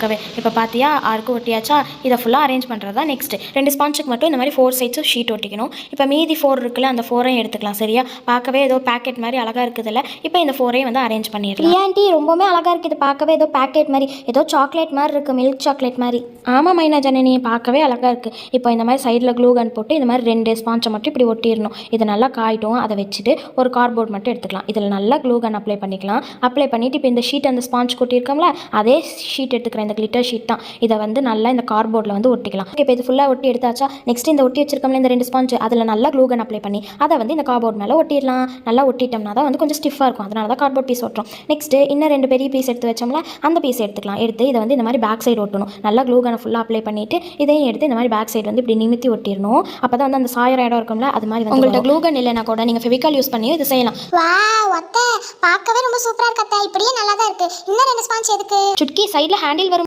பார்க்கவே. இப்போ பார்த்தியா ஆருக்கு ஒட்டியாச்சா? இதை ஃபுல்லாக அரேஞ்ச் பண்ணுறது தான் நெக்ஸ்ட்டு. 2 ஸ்பாஞ்சுக்கு மட்டும் இந்த மாதிரி 4 சைட்ஸும் ஷீட் ஒட்டிக்கணும். இப்போ மீதி 4 இருக்குல்ல, அந்த 4ஐயும் எடுத்துக்கலாம். சரியா? பார்க்கவே ஏதோ பேக்கெட் மாதிரி அழகாக இருக்குதுல்ல. இப்போ இந்த 4ஐயும் வந்து அரேஞ்ச் பண்ணிடலாம். ஆண்டி ரொம்பவே அழகாக இருக்குது, பார்க்கவே ஏதோ பேக்கெட் மாதிரி, ஏதோ சாக்லேட் மாதிரி இருக்குது, மில்க் சாக்லேட் மாதிரி. ஆமாம் மைனா ஜனனி, பார்க்கவே அழகாக இருக்குது. இப்போ இந்த மாதிரி சைடில் க்ளூ கன் போட்டு இந்த மாதிரி 2 ஸ்பாஞ்சை மட்டும் இப்படி ஒட்டிடணும். இதை நல்லா காயிட்டும். அதை வச்சுட்டு ஒரு கார்ட்போர்ட் மட்டும் எடுத்துக்கலாம். இதில் நல்லா க்ளூ கன் அப்ளை பண்ணிக்கலாம். அப்ளை பண்ணிவிட்டு இப்போ இந்த ஷீட் அந்த ஸ்பாஞ்ச் கொட்டியிருக்கோம்ல, அதே ஷீட் எடுத்துக்கிறேன். இந்த கிளிட்டர் ஷீட் தான். இதை வந்து நல்லா இந்த கார்ட்போர்டில் வந்து ஒட்டிக்கலாம். இப்போ இது ஃபுல்லாக ஒட்டி எடுத்தாச்சா? நெக்ஸ்ட் இந்த ஒட்டி வச்சிருக்கோம்ல இந்த 2 ஸ்பாஞ்ச், அதில் நல்லா க்ளூ கன் அப்ளை பண்ணி அதை வந்து இந்த கார்ட்போர்ட் மேலே ஒட்டிடலாம். நல்லா ஒட்டிட்டோம்னா தான் வந்து கொஞ்சம் ஸ்டிஃபாக இருக்கும். அதனால தான் கார்ட்போர்ட் பீஸ் ஒட்டுறோம். நெக்ஸ்ட்டு இன்னும் 2 பெரிய பீஸ் எடுத்து வச்சோம்ல, அந்த பீஸ் எடுத்துக்கலாம். எடுத்து இதை வந்து இந்த மாதிரி பேக் சைடு ஒட்டணும். நல்லா க்ளூ கனை ஃபுல்லாக அப்ளை பண்ணிவிட்டு இதையும் எடுத்து இந்த மாதிரி பேக் சைடு வந்து இப்படி நிமித்தி ஒட்டிடணும். அப்போ தான் வந்து அந்த சாயற இடம் இருக்கும்ல, அது மாதிரி வந்து உங்கள்கிட்ட க்ளூ கன் இல்லைனா கூட நீங்கள் ஃபெவிகால் யூஸ் பண்ணி இது செய்யலாம். வாவ் அத்தை, பார்க்கவே ரொம்ப சூப்பராக இருக்கு அத்தை. இப்படியே நல்லா தான் இருக்குது. இன்னும் 2 ஸ்பாஞ்ச் எதுக்கு? சுட்கி சைடில் ஹேண்டில் வரும்.